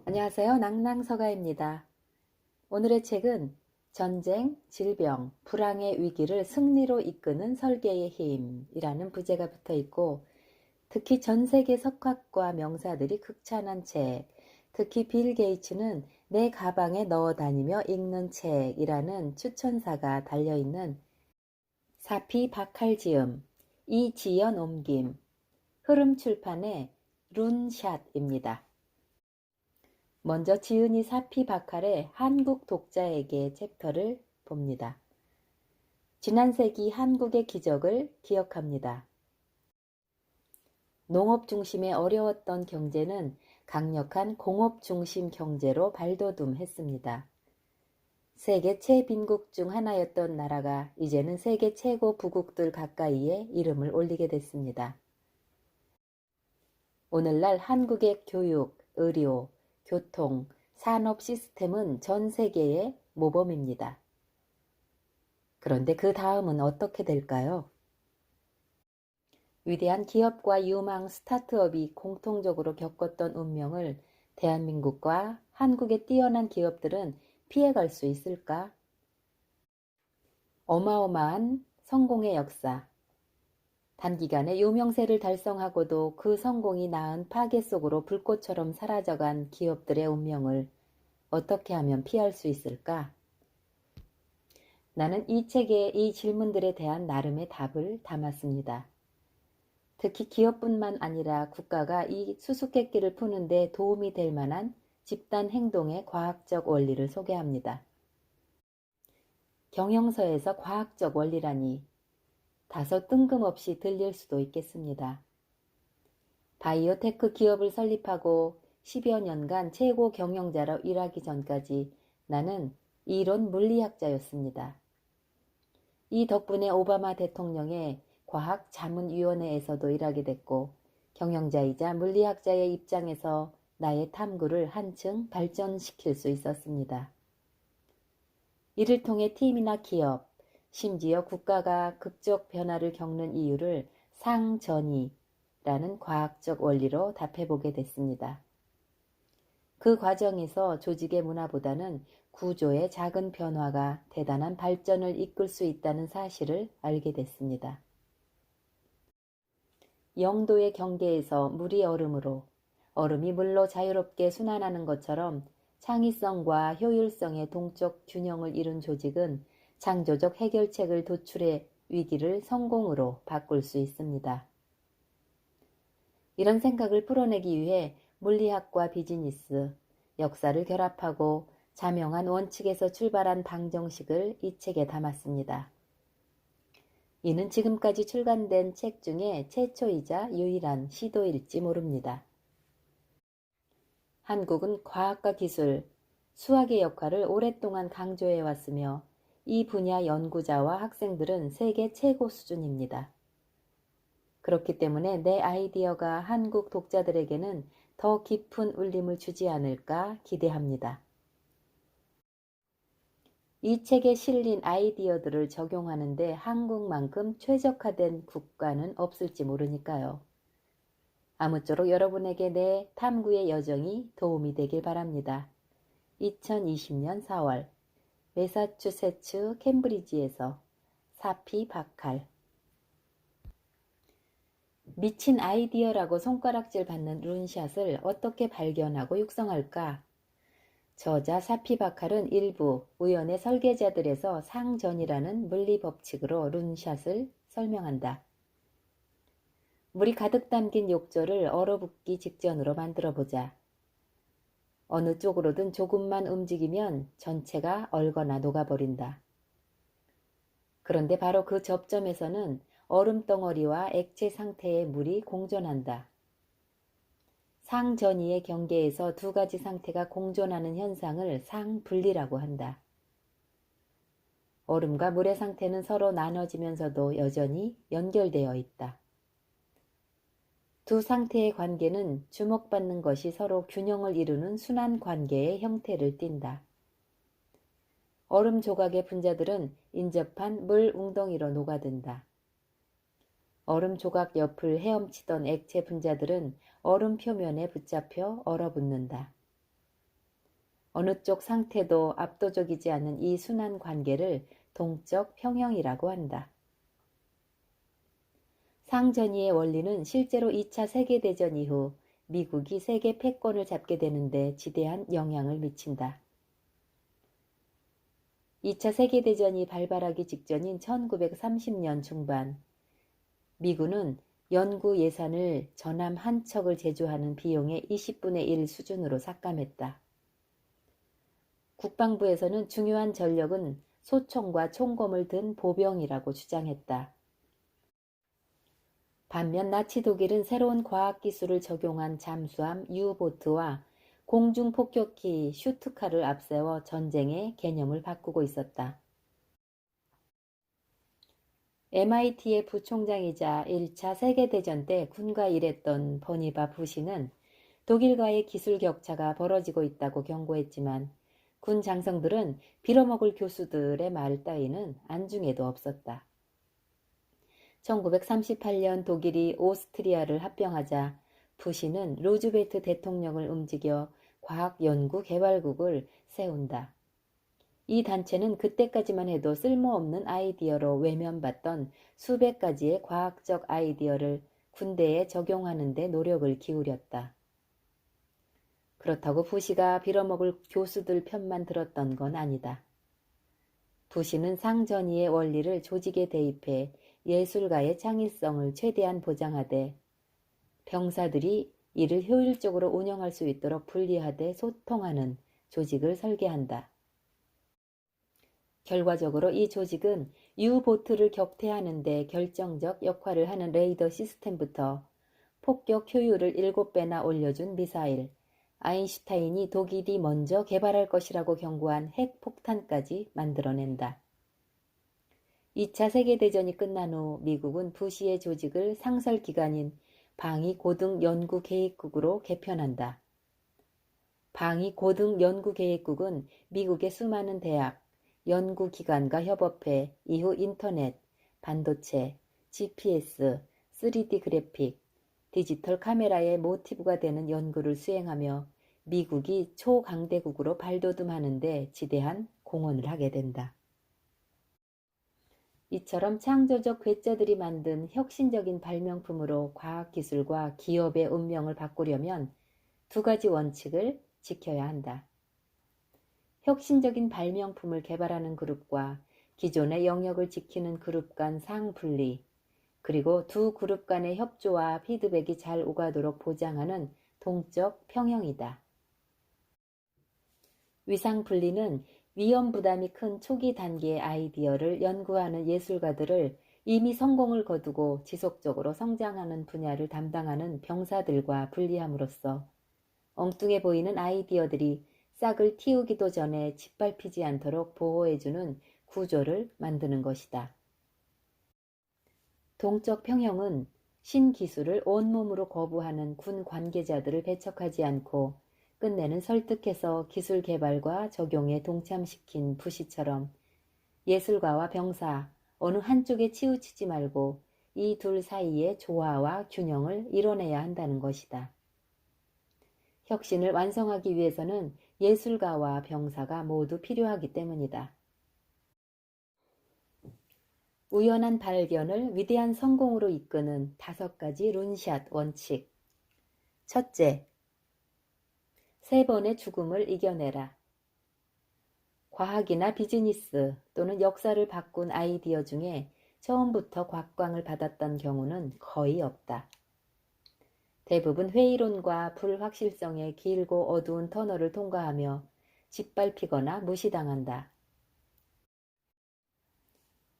안녕하세요. 낭낭서가입니다. 오늘의 책은 전쟁, 질병, 불황의 위기를 승리로 이끄는 설계의 힘이라는 부제가 붙어 있고, 특히 전 세계 석학과 명사들이 극찬한 책, 특히 빌 게이츠는 내 가방에 넣어 다니며 읽는 책이라는 추천사가 달려있는 사피 바칼지음, 이지연 옮김, 흐름출판의 룬샷입니다. 먼저 지은이 사피 바칼의 한국 독자에게 챕터를 봅니다. 지난 세기 한국의 기적을 기억합니다. 농업 중심의 어려웠던 경제는 강력한 공업 중심 경제로 발돋움했습니다. 세계 최빈국 중 하나였던 나라가 이제는 세계 최고 부국들 가까이에 이름을 올리게 됐습니다. 오늘날 한국의 교육, 의료, 교통, 산업 시스템은 전 세계의 모범입니다. 그런데 그 다음은 어떻게 될까요? 위대한 기업과 유망 스타트업이 공통적으로 겪었던 운명을 대한민국과 한국의 뛰어난 기업들은 피해갈 수 있을까? 어마어마한 성공의 역사. 단기간에 유명세를 달성하고도 그 성공이 낳은 파괴 속으로 불꽃처럼 사라져간 기업들의 운명을 어떻게 하면 피할 수 있을까? 나는 이 책에 이 질문들에 대한 나름의 답을 담았습니다. 특히 기업뿐만 아니라 국가가 이 수수께끼를 푸는 데 도움이 될 만한 집단 행동의 과학적 원리를 소개합니다. 경영서에서 과학적 원리라니 다소 뜬금없이 들릴 수도 있겠습니다. 바이오테크 기업을 설립하고 10여 년간 최고 경영자로 일하기 전까지 나는 이론 물리학자였습니다. 이 덕분에 오바마 대통령의 과학자문위원회에서도 일하게 됐고 경영자이자 물리학자의 입장에서 나의 탐구를 한층 발전시킬 수 있었습니다. 이를 통해 팀이나 기업, 심지어 국가가 극적 변화를 겪는 이유를 상전이라는 과학적 원리로 답해보게 됐습니다. 그 과정에서 조직의 문화보다는 구조의 작은 변화가 대단한 발전을 이끌 수 있다는 사실을 알게 됐습니다. 영도의 경계에서 물이 얼음으로, 얼음이 물로 자유롭게 순환하는 것처럼 창의성과 효율성의 동적 균형을 이룬 조직은 창조적 해결책을 도출해 위기를 성공으로 바꿀 수 있습니다. 이런 생각을 풀어내기 위해 물리학과 비즈니스, 역사를 결합하고 자명한 원칙에서 출발한 방정식을 이 책에 담았습니다. 이는 지금까지 출간된 책 중에 최초이자 유일한 시도일지 모릅니다. 한국은 과학과 기술, 수학의 역할을 오랫동안 강조해 왔으며 이 분야 연구자와 학생들은 세계 최고 수준입니다. 그렇기 때문에 내 아이디어가 한국 독자들에게는 더 깊은 울림을 주지 않을까 기대합니다. 이 책에 실린 아이디어들을 적용하는데 한국만큼 최적화된 국가는 없을지 모르니까요. 아무쪼록 여러분에게 내 탐구의 여정이 도움이 되길 바랍니다. 2020년 4월 매사추세츠 캠브리지에서 사피 바칼. 미친 아이디어라고 손가락질 받는 룬샷을 어떻게 발견하고 육성할까? 저자 사피 바칼은 일부 우연의 설계자들에서 상전이라는 물리법칙으로 룬샷을 설명한다. 물이 가득 담긴 욕조를 얼어붙기 직전으로 만들어보자. 어느 쪽으로든 조금만 움직이면 전체가 얼거나 녹아버린다. 그런데 바로 그 접점에서는 얼음덩어리와 액체 상태의 물이 공존한다. 상전이의 경계에서 두 가지 상태가 공존하는 현상을 상분리라고 한다. 얼음과 물의 상태는 서로 나눠지면서도 여전히 연결되어 있다. 두 상태의 관계는 주목받는 것이 서로 균형을 이루는 순환 관계의 형태를 띈다. 얼음 조각의 분자들은 인접한 물 웅덩이로 녹아든다. 얼음 조각 옆을 헤엄치던 액체 분자들은 얼음 표면에 붙잡혀 얼어붙는다. 어느 쪽 상태도 압도적이지 않은 이 순환 관계를 동적 평형이라고 한다. 상전이의 원리는 실제로 2차 세계대전 이후 미국이 세계 패권을 잡게 되는데 지대한 영향을 미친다. 2차 세계대전이 발발하기 직전인 1930년 중반, 미군은 연구 예산을 전함 한 척을 제조하는 비용의 20분의 1 수준으로 삭감했다. 국방부에서는 중요한 전력은 소총과 총검을 든 보병이라고 주장했다. 반면 나치 독일은 새로운 과학기술을 적용한 잠수함 U-보트와 공중폭격기 슈트카를 앞세워 전쟁의 개념을 바꾸고 있었다. MIT의 부총장이자 1차 세계대전 때 군과 일했던 버니바 부시는 독일과의 기술 격차가 벌어지고 있다고 경고했지만 군 장성들은 빌어먹을 교수들의 말 따위는 안중에도 없었다. 1938년 독일이 오스트리아를 합병하자 부시는 루즈벨트 대통령을 움직여 과학연구개발국을 세운다. 이 단체는 그때까지만 해도 쓸모없는 아이디어로 외면받던 수백 가지의 과학적 아이디어를 군대에 적용하는 데 노력을 기울였다. 그렇다고 부시가 빌어먹을 교수들 편만 들었던 건 아니다. 부시는 상전이의 원리를 조직에 대입해 예술가의 창의성을 최대한 보장하되 병사들이 이를 효율적으로 운영할 수 있도록 분리하되 소통하는 조직을 설계한다. 결과적으로 이 조직은 U-보트를 격퇴하는 데 결정적 역할을 하는 레이더 시스템부터 폭격 효율을 7배나 올려준 미사일, 아인슈타인이 독일이 먼저 개발할 것이라고 경고한 핵폭탄까지 만들어낸다. 2차 세계대전이 끝난 후 미국은 부시의 조직을 상설기관인 방위고등연구계획국으로 개편한다. 방위고등연구계획국은 미국의 수많은 대학, 연구기관과 협업해 이후 인터넷, 반도체, GPS, 3D 그래픽, 디지털 카메라의 모티브가 되는 연구를 수행하며 미국이 초강대국으로 발돋움하는 데 지대한 공헌을 하게 된다. 이처럼 창조적 괴짜들이 만든 혁신적인 발명품으로 과학기술과 기업의 운명을 바꾸려면 두 가지 원칙을 지켜야 한다. 혁신적인 발명품을 개발하는 그룹과 기존의 영역을 지키는 그룹 간 상분리, 그리고 두 그룹 간의 협조와 피드백이 잘 오가도록 보장하는 동적 평형이다. 위상분리는 위험 부담이 큰 초기 단계의 아이디어를 연구하는 예술가들을 이미 성공을 거두고 지속적으로 성장하는 분야를 담당하는 병사들과 분리함으로써 엉뚱해 보이는 아이디어들이 싹을 틔우기도 전에 짓밟히지 않도록 보호해주는 구조를 만드는 것이다. 동적 평형은 신기술을 온몸으로 거부하는 군 관계자들을 배척하지 않고 끝내는 설득해서 기술 개발과 적용에 동참시킨 부시처럼 예술가와 병사 어느 한쪽에 치우치지 말고 이 둘 사이의 조화와 균형을 이뤄내야 한다는 것이다. 혁신을 완성하기 위해서는 예술가와 병사가 모두 필요하기 때문이다. 우연한 발견을 위대한 성공으로 이끄는 5가지 룬샷 원칙. 첫째, 3번의 죽음을 이겨내라. 과학이나 비즈니스 또는 역사를 바꾼 아이디어 중에 처음부터 곽광을 받았던 경우는 거의 없다. 대부분 회의론과 불확실성의 길고 어두운 터널을 통과하며 짓밟히거나 무시당한다.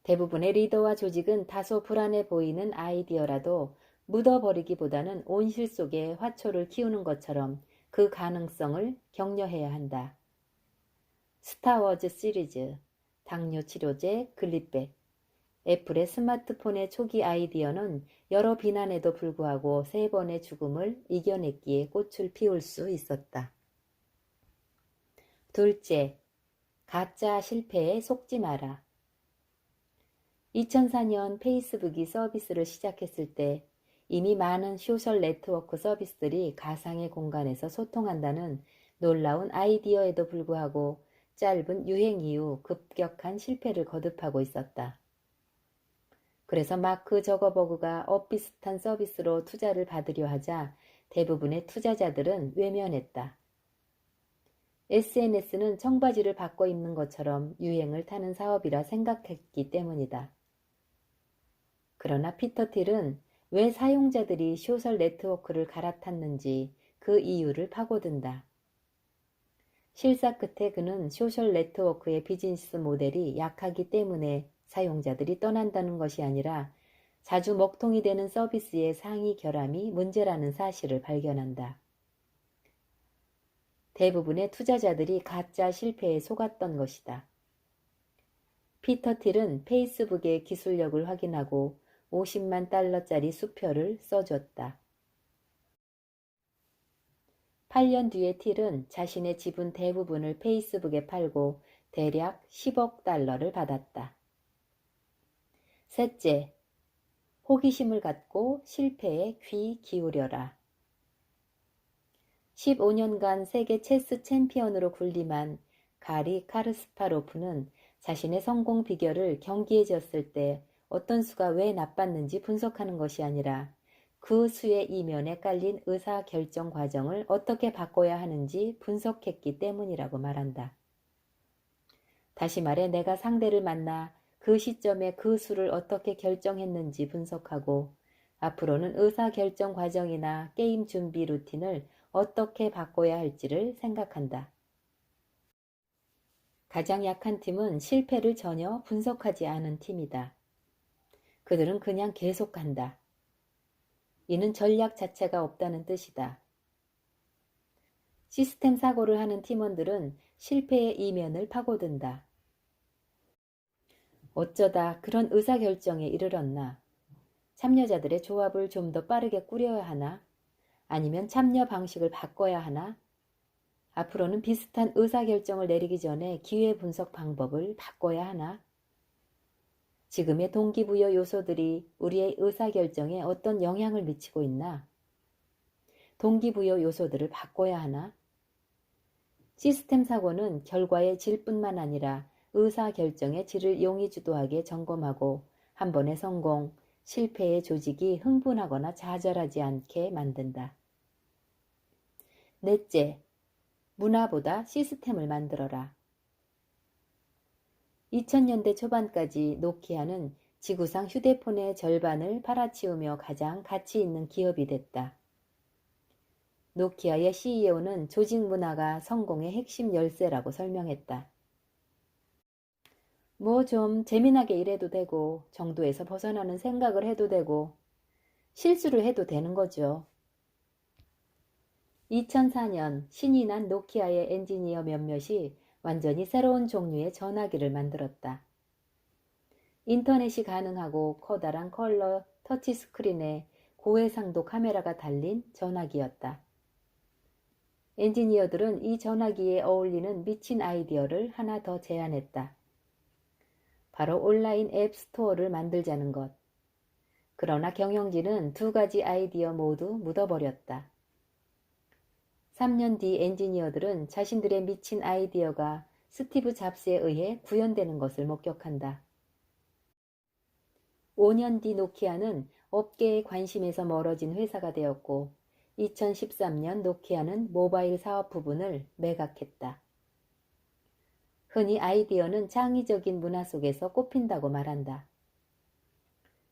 대부분의 리더와 조직은 다소 불안해 보이는 아이디어라도 묻어버리기보다는 온실 속에 화초를 키우는 것처럼 그 가능성을 격려해야 한다. 스타워즈 시리즈, 당뇨 치료제, 글리백, 애플의 스마트폰의 초기 아이디어는 여러 비난에도 불구하고 3번의 죽음을 이겨냈기에 꽃을 피울 수 있었다. 둘째, 가짜 실패에 속지 마라. 2004년 페이스북이 서비스를 시작했을 때 이미 많은 소셜 네트워크 서비스들이 가상의 공간에서 소통한다는 놀라운 아이디어에도 불구하고 짧은 유행 이후 급격한 실패를 거듭하고 있었다. 그래서 마크 저거버그가 엇비슷한 서비스로 투자를 받으려 하자 대부분의 투자자들은 외면했다. SNS는 청바지를 바꿔 입는 것처럼 유행을 타는 사업이라 생각했기 때문이다. 그러나 피터 틸은 왜 사용자들이 소셜 네트워크를 갈아탔는지 그 이유를 파고든다. 실사 끝에 그는 소셜 네트워크의 비즈니스 모델이 약하기 때문에 사용자들이 떠난다는 것이 아니라 자주 먹통이 되는 서비스의 상위 결함이 문제라는 사실을 발견한다. 대부분의 투자자들이 가짜 실패에 속았던 것이다. 피터 틸은 페이스북의 기술력을 확인하고 $50만 달러짜리 수표를 써줬다. 8년 뒤에 틸은 자신의 지분 대부분을 페이스북에 팔고 대략 10억 달러를 받았다. 셋째, 호기심을 갖고 실패에 귀 기울여라. 15년간 세계 체스 챔피언으로 군림한 가리 카르스파로프는 자신의 성공 비결을 경기에 졌을 때 어떤 수가 왜 나빴는지 분석하는 것이 아니라 그 수의 이면에 깔린 의사결정 과정을 어떻게 바꿔야 하는지 분석했기 때문이라고 말한다. 다시 말해 내가 상대를 만나 그 시점에 그 수를 어떻게 결정했는지 분석하고 앞으로는 의사결정 과정이나 게임 준비 루틴을 어떻게 바꿔야 할지를 생각한다. 가장 약한 팀은 실패를 전혀 분석하지 않은 팀이다. 그들은 그냥 계속한다. 이는 전략 자체가 없다는 뜻이다. 시스템 사고를 하는 팀원들은 실패의 이면을 파고든다. 어쩌다 그런 의사결정에 이르렀나? 참여자들의 조합을 좀 더 빠르게 꾸려야 하나? 아니면 참여 방식을 바꿔야 하나? 앞으로는 비슷한 의사결정을 내리기 전에 기회 분석 방법을 바꿔야 하나? 지금의 동기부여 요소들이 우리의 의사결정에 어떤 영향을 미치고 있나? 동기부여 요소들을 바꿔야 하나? 시스템 사고는 결과의 질뿐만 아니라 의사결정의 질을 용의주도하게 점검하고 한 번의 성공, 실패의 조직이 흥분하거나 좌절하지 않게 만든다. 넷째, 문화보다 시스템을 만들어라. 2000년대 초반까지 노키아는 지구상 휴대폰의 절반을 팔아치우며 가장 가치 있는 기업이 됐다. 노키아의 CEO는 조직 문화가 성공의 핵심 열쇠라고 설명했다. 뭐 좀 재미나게 일해도 되고 정도에서 벗어나는 생각을 해도 되고 실수를 해도 되는 거죠. 2004년 신이 난 노키아의 엔지니어 몇몇이 완전히 새로운 종류의 전화기를 만들었다. 인터넷이 가능하고 커다란 컬러 터치스크린에 고해상도 카메라가 달린 전화기였다. 엔지니어들은 이 전화기에 어울리는 미친 아이디어를 하나 더 제안했다. 바로 온라인 앱 스토어를 만들자는 것. 그러나 경영진은 두 가지 아이디어 모두 묻어버렸다. 3년 뒤 엔지니어들은 자신들의 미친 아이디어가 스티브 잡스에 의해 구현되는 것을 목격한다. 5년 뒤 노키아는 업계의 관심에서 멀어진 회사가 되었고 2013년 노키아는 모바일 사업 부분을 매각했다. 흔히 아이디어는 창의적인 문화 속에서 꼽힌다고 말한다.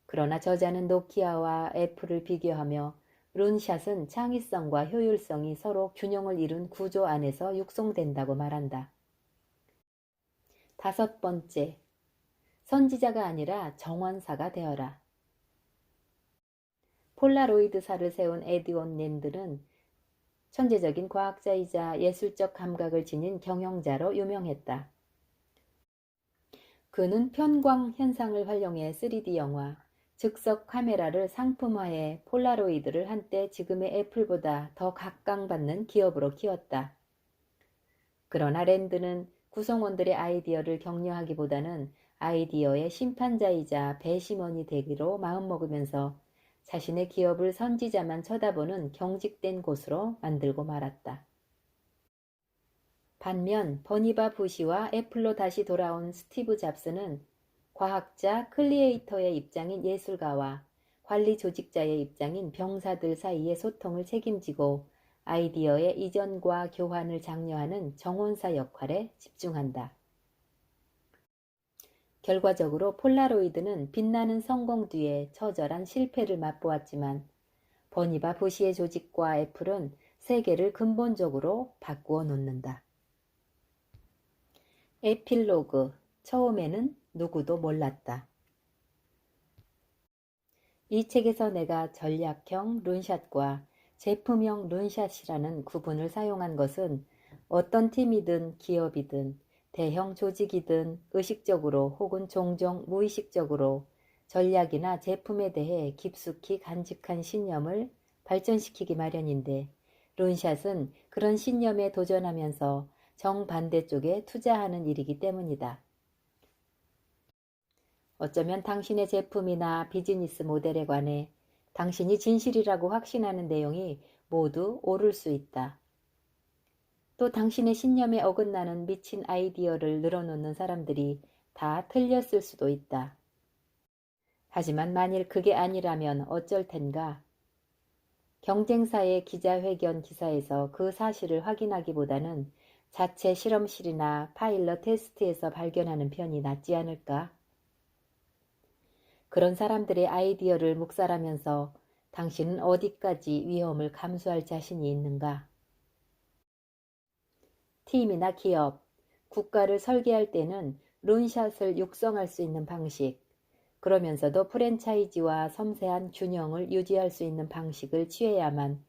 그러나 저자는 노키아와 애플을 비교하며 룬샷은 창의성과 효율성이 서로 균형을 이룬 구조 안에서 육성된다고 말한다. 다섯 번째, 선지자가 아니라 정원사가 되어라. 폴라로이드사를 세운 에드원 랜드는 천재적인 과학자이자 예술적 감각을 지닌 경영자로 유명했다. 그는 편광 현상을 활용해 3D 영화, 즉석 카메라를 상품화해 폴라로이드를 한때 지금의 애플보다 더 각광받는 기업으로 키웠다. 그러나 랜드는 구성원들의 아이디어를 격려하기보다는 아이디어의 심판자이자 배심원이 되기로 마음먹으면서 자신의 기업을 선지자만 쳐다보는 경직된 곳으로 만들고 말았다. 반면 버니바 부시와 애플로 다시 돌아온 스티브 잡스는 과학자 클리에이터의 입장인 예술가와 관리 조직자의 입장인 병사들 사이의 소통을 책임지고 아이디어의 이전과 교환을 장려하는 정원사 역할에 집중한다. 결과적으로 폴라로이드는 빛나는 성공 뒤에 처절한 실패를 맛보았지만 버니바 부시의 조직과 애플은 세계를 근본적으로 바꾸어 놓는다. 에필로그. 처음에는 누구도 몰랐다. 이 책에서 내가 전략형 룬샷과 제품형 룬샷이라는 구분을 사용한 것은 어떤 팀이든 기업이든 대형 조직이든 의식적으로 혹은 종종 무의식적으로 전략이나 제품에 대해 깊숙이 간직한 신념을 발전시키기 마련인데 룬샷은 그런 신념에 도전하면서 정반대쪽에 투자하는 일이기 때문이다. 어쩌면 당신의 제품이나 비즈니스 모델에 관해 당신이 진실이라고 확신하는 내용이 모두 옳을 수 있다. 또 당신의 신념에 어긋나는 미친 아이디어를 늘어놓는 사람들이 다 틀렸을 수도 있다. 하지만 만일 그게 아니라면 어쩔 텐가? 경쟁사의 기자회견 기사에서 그 사실을 확인하기보다는 자체 실험실이나 파일럿 테스트에서 발견하는 편이 낫지 않을까? 그런 사람들의 아이디어를 묵살하면서 당신은 어디까지 위험을 감수할 자신이 있는가? 팀이나 기업, 국가를 설계할 때는 룬샷을 육성할 수 있는 방식, 그러면서도 프랜차이즈와 섬세한 균형을 유지할 수 있는 방식을 취해야만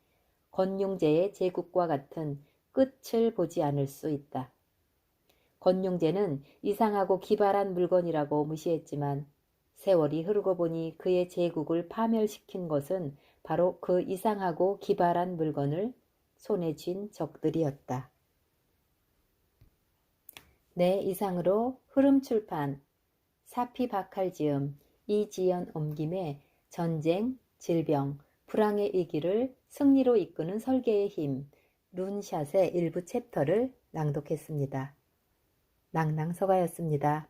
권융제의 제국과 같은 끝을 보지 않을 수 있다. 권융제는 이상하고 기발한 물건이라고 무시했지만 세월이 흐르고 보니 그의 제국을 파멸시킨 것은 바로 그 이상하고 기발한 물건을 손에 쥔 적들이었다. 네, 이상으로 흐름출판 사피바칼지음 이지연 옮김의 전쟁, 질병, 불황의 위기를 승리로 이끄는 설계의 힘 룬샷의 일부 챕터를 낭독했습니다. 낭낭서가였습니다.